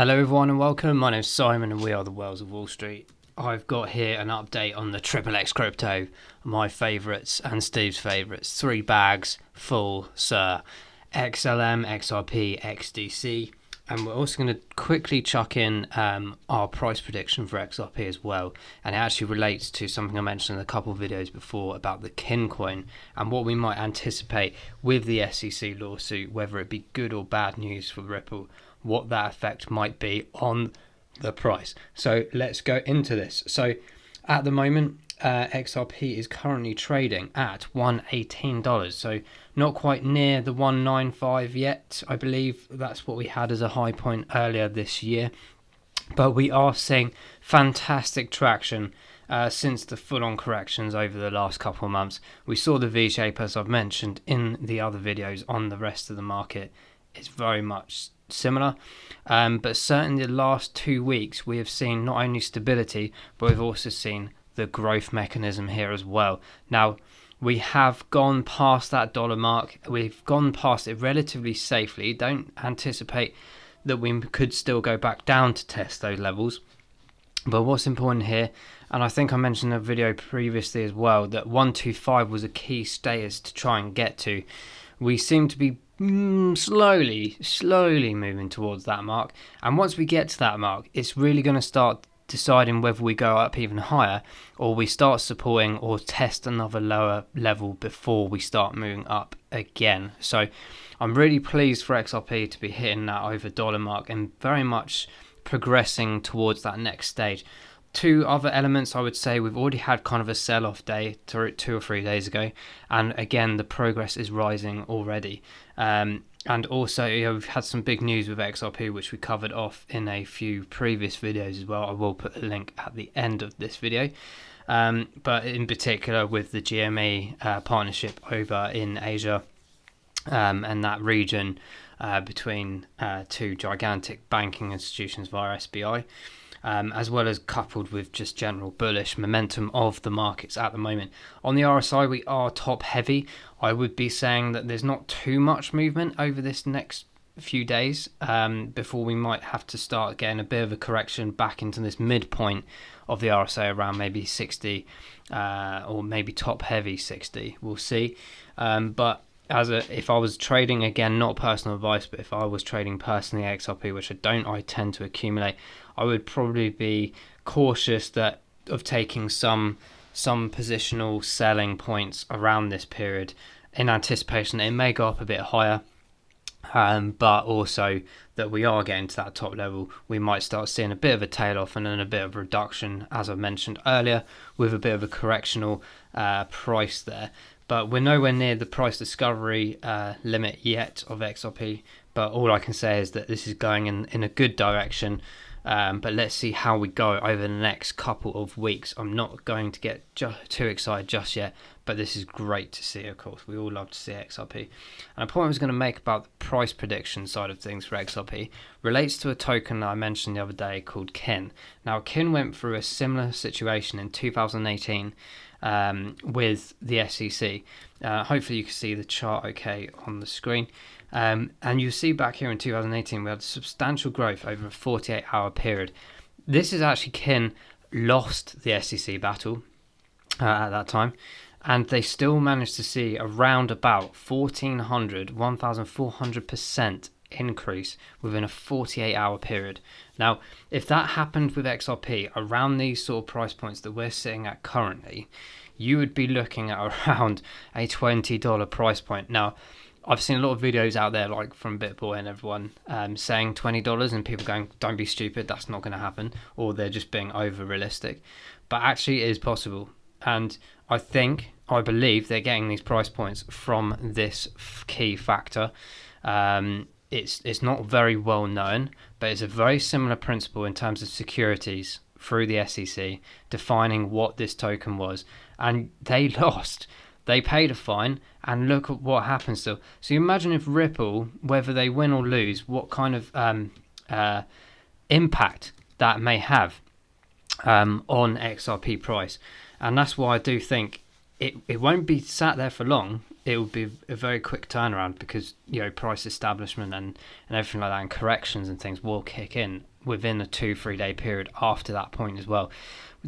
Hello everyone and welcome. My name is Simon and we are the Whales of Wall Street. I've got here an update on the XXX crypto, my favourites and Steve's favourites. 3 bags full, sir. XLM, XRP, XDC. And we're also going to quickly chuck in our price prediction for XRP as well. And it actually relates to something I mentioned in a couple of videos before about the Kin coin and what we might anticipate with the SEC lawsuit, whether it be good or bad news for Ripple, what that effect might be on the price. So let's go into this. So at the moment, XRP is currently trading at $118, so not quite near the 195 yet. I believe that's what we had as a high point earlier this year, but we are seeing fantastic traction since the full-on corrections over the last couple of months. We saw the V-shape, as I've mentioned in the other videos on the rest of the market. It's very much similar, but certainly the last 2 weeks we have seen not only stability, but we've also seen the growth mechanism here as well. Now we have gone past that dollar mark. We've gone past it relatively safely. Don't anticipate that we could still go back down to test those levels, but what's important here, and I think I mentioned in a video previously as well, that 125 was a key status to try and get to. We seem to be slowly moving towards that mark, and once we get to that mark, it's really going to start deciding whether we go up even higher or we start supporting or test another lower level before we start moving up again. So I'm really pleased for XRP to be hitting that over dollar mark and very much progressing towards that next stage. 2 other elements, I would say we've already had kind of a sell-off day 2 or 3 days ago, and again the progress is rising already. And also, we've had some big news with XRP, which we covered off in a few previous videos as well. I will put a link at the end of this video. But in particular with the GME partnership over in Asia and that region between 2 gigantic banking institutions via SBI. As well as coupled with just general bullish momentum of the markets at the moment. On the RSI, we are top heavy. I would be saying that there's not too much movement over this next few days before we might have to start getting a bit of a correction back into this midpoint of the RSI around maybe 60 or maybe top heavy 60. We'll see. But if I was trading, again, not personal advice, but if I was trading personally XRP, which I don't, I tend to accumulate, I would probably be cautious of taking some positional selling points around this period in anticipation that it may go up a bit higher, but also that we are getting to that top level. We might start seeing a bit of a tail off and then a bit of a reduction, as I mentioned earlier, with a bit of a correctional price there. But we're nowhere near the price discovery limit yet of XRP. But all I can say is that this is going in a good direction. But let's see how we go over the next couple of weeks. I'm not going to get too excited just yet, but this is great to see, of course. We all love to see XRP. And a point I was going to make about the price prediction side of things for XRP relates to a token that I mentioned the other day called Kin. Now, Kin went through a similar situation in 2018 with the SEC. Hopefully you can see the chart okay on the screen. And you see back here in 2018 we had substantial growth over a 48-hour period. This is actually Kin lost the SEC battle at that time, and they still managed to see around about 1,400% increase within a 48-hour period. Now, if that happened with XRP around these sort of price points that we're sitting at currently, you would be looking at around a $20 price point. Now, I've seen a lot of videos out there, like from BitBoy and everyone, saying $20 and people going, don't be stupid, that's not going to happen, or they're just being over realistic. But actually it is possible, and I believe they're getting these price points from this key factor. It's not very well known, but it's a very similar principle in terms of securities through the SEC defining what this token was, and they lost. They paid a fine, and look at what happens still. So you imagine if Ripple, whether they win or lose, what kind of impact that may have on XRP price. And that's why I do think it won't be sat there for long. it would be a very quick turnaround, because price establishment and everything like that, and corrections and things will kick in within a 2-3 day period after that point as well.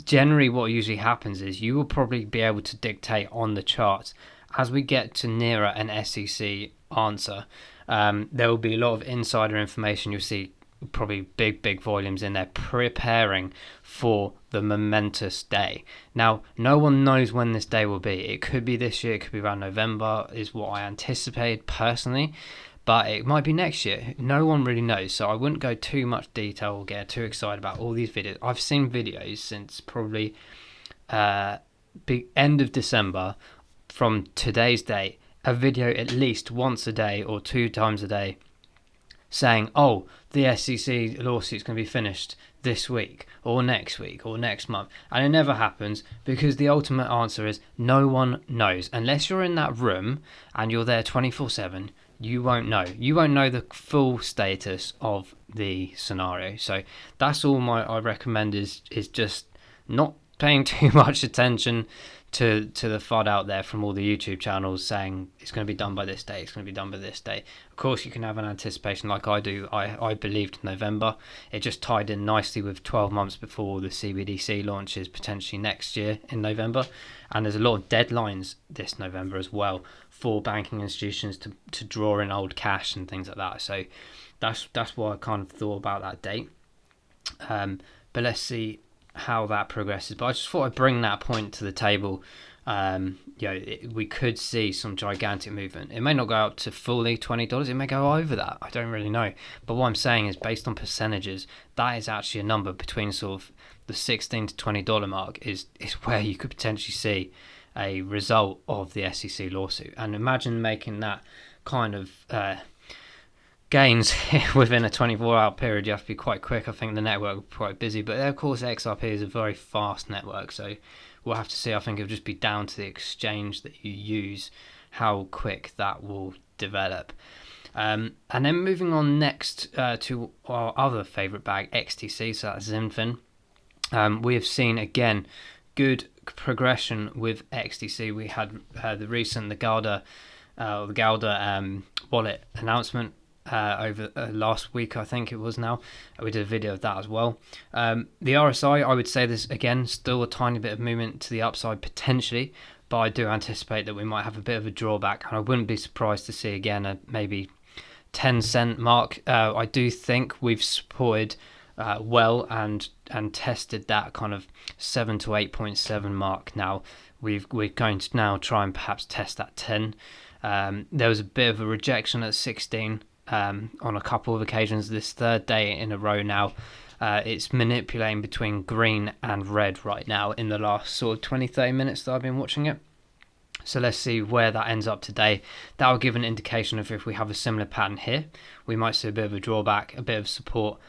Generally what usually happens is you will probably be able to dictate on the charts as we get to nearer an SEC answer. There will be a lot of insider information. You'll see probably big volumes in there preparing for the momentous day. Now, no one knows when this day will be. It could be this year, it could be around November, is what I anticipate personally, but it might be next year. No one really knows, so I wouldn't go too much detail or get too excited about all these videos. I've seen videos since probably end of December from today's date, a video at least once a day or 2 times a day saying, oh, the SEC lawsuit's going to be finished this week or next month, and it never happens, because the ultimate answer is no one knows. Unless you're in that room and you're there 24/7, you won't know. You won't know the full status of the scenario. So that's all I recommend is just not paying too much attention to the FUD out there from all the YouTube channels saying it's going to be done by this day, it's going to be done by this day. Of course, you can have an anticipation like I do. I believed November. It just tied in nicely with 12 months before the CBDC launches potentially next year in November. And there's a lot of deadlines this November as well for banking institutions to draw in old cash and things like that. So that's why I kind of thought about that date. But let's see how that progresses. But I just thought I'd bring that point to the table. We could see some gigantic movement. It may not go up to fully $20. It may go over that. I don't really know. But what I'm saying is, based on percentages, that is actually a number between sort of the $16 to $20 mark is where you could potentially see a result of the SEC lawsuit. And imagine making that kind of gains within a 24-hour period. You have to be quite quick. I think the network will be quite busy, but of course XRP is a very fast network, so we'll have to see. I think it'll just be down to the exchange that you use, how quick that will develop. And then moving on next to our other favorite bag, XTC, so that's Zinfin. We have seen again good progression with XTC. We had the recent Gauda wallet announcement over last week, I think it was now. We did a video of that as well. The RSI, I would say there's again still a tiny bit of movement to the upside potentially, but I do anticipate that we might have a bit of a drawback, and I wouldn't be surprised to see again a maybe 10-cent mark. I do think we've supported well and tested that kind of 7 to 8.7 mark. Now we're going to now try and perhaps test that 10. There was a bit of a rejection at 16 on a couple of occasions. This third day in a row now, it's manipulating between green and red right now in the last sort of 20-30 minutes that I've been watching it. So let's see where that ends up today. That will give an indication of if we have a similar pattern here, we might see a bit of a drawback, a bit of support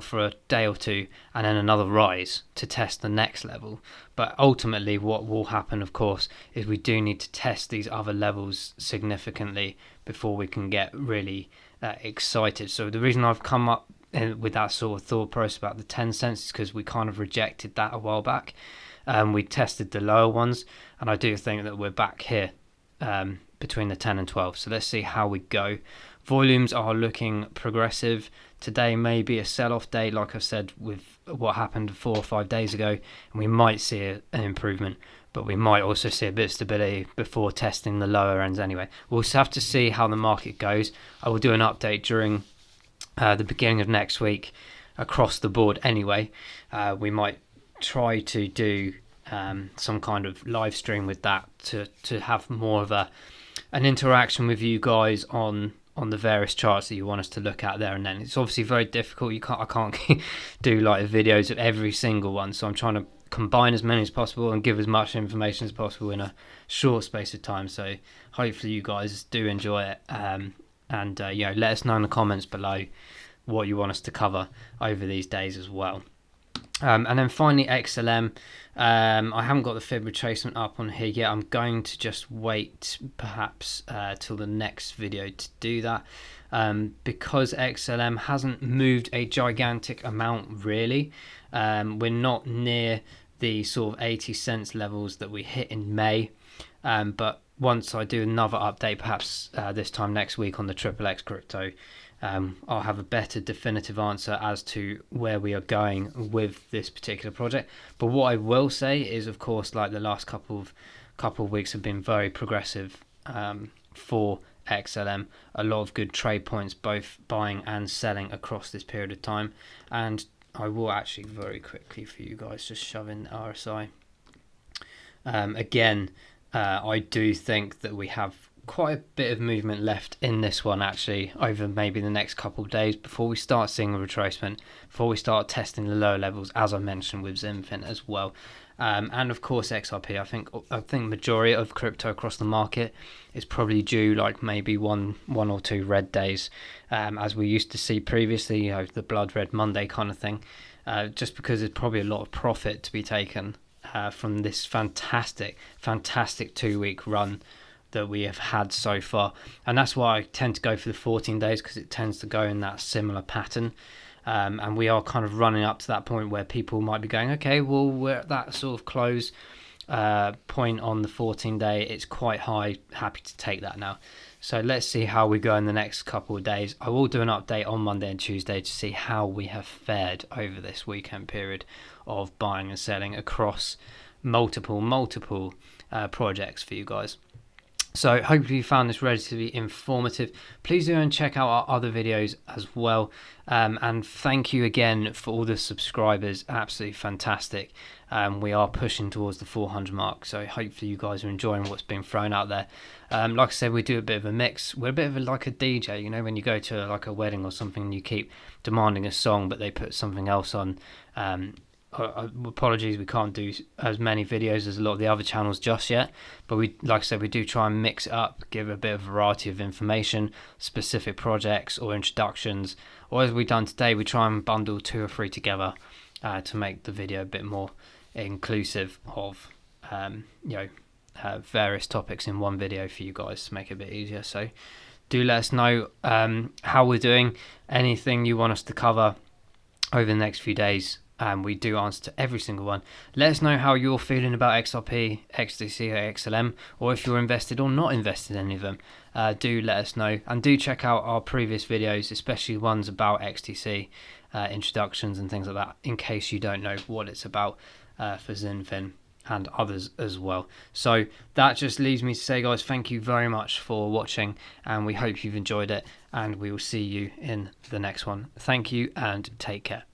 for a day or two, and then another rise to test the next level. But ultimately what will happen, of course, is we do need to test these other levels significantly before we can get really excited. So the reason I've come up with that sort of thought process about the 10 cents is because we kind of rejected that a while back. We tested the lower ones, and I do think that we're back here between the 10 and 12. So let's see how we go. Volumes are looking progressive. Today may be a sell-off day, like I said, with what happened 4 or 5 days ago, and we might see an improvement, but we might also see a bit of stability before testing the lower ends anyway. We'll have to see how the market goes. I will do an update during the beginning of next week across the board anyway. We might try to do some kind of live stream with that to have more of an interaction with you guys on the various charts that you want us to look at there and then. It's obviously very difficult. I can't do like videos of every single one, so I'm trying to combine as many as possible and give as much information as possible in a short space of time. So hopefully you guys do enjoy it, and let us know in the comments below what you want us to cover over these days as well. And then finally XLM. I haven't got the fib retracement up on here yet. I'm going to just wait perhaps till the next video to do that, because XLM hasn't moved a gigantic amount really. We're not near the sort of 80 cents levels that we hit in May, but once I do another update, perhaps this time next week on the XXX crypto, I'll have a better definitive answer as to where we are going with this particular project. But what I will say is, of course, like the last couple of weeks have been very progressive for XLM. A lot of good trade points, both buying and selling across this period of time. And I will actually very quickly for you guys just shove in the RSI. Again, I do think that we have quite a bit of movement left in this one actually over maybe the next couple of days before we start seeing a retracement, before we start testing the lower levels, as I mentioned with XinFin as well. And of course XRP, I think majority of crypto across the market is probably due like maybe one or two red days, as we used to see previously, the blood red Monday kind of thing, just because there's probably a lot of profit to be taken from this fantastic 2-week run that we have had so far. And that's why I tend to go for the 14 days, because it tends to go in that similar pattern. And we are kind of running up to that point where people might be going, okay, well, we're at that sort of close point on the 14-day. It's quite high, happy to take that now. So let's see how we go in the next couple of days. I will do an update on Monday and Tuesday to see how we have fared over this weekend period of buying and selling across multiple projects for you guys. So hopefully you found this relatively informative. Please do and check out our other videos as well. And thank you again for all the subscribers. Absolutely fantastic. We are pushing towards the 400 mark. So hopefully you guys are enjoying what's been thrown out there. Like I said, we do a bit of a mix. We're a bit of like a DJ, you know, when you go to like a wedding or something and you keep demanding a song, but they put something else on. Apologies, we can't do as many videos as a lot of the other channels just yet, but we, like I said, we do try and mix it up, give a bit of variety of information, specific projects or introductions, or as we've done today, we try and bundle 2 or 3 together to make the video a bit more inclusive of various topics in one video for you guys to make it a bit easier. So do let us know how we're doing, anything you want us to cover over the next few days. We do answer to every single one. Let us know how you're feeling about XRP, XDC or XLM, or if you're invested or not invested in any of them. Do let us know, and do check out our previous videos, especially ones about XTC, introductions and things like that, in case you don't know what it's about for XinFin and others as well. So that just leaves me to say, guys, thank you very much for watching, and we hope you've enjoyed it, and we will see you in the next one. Thank you and take care.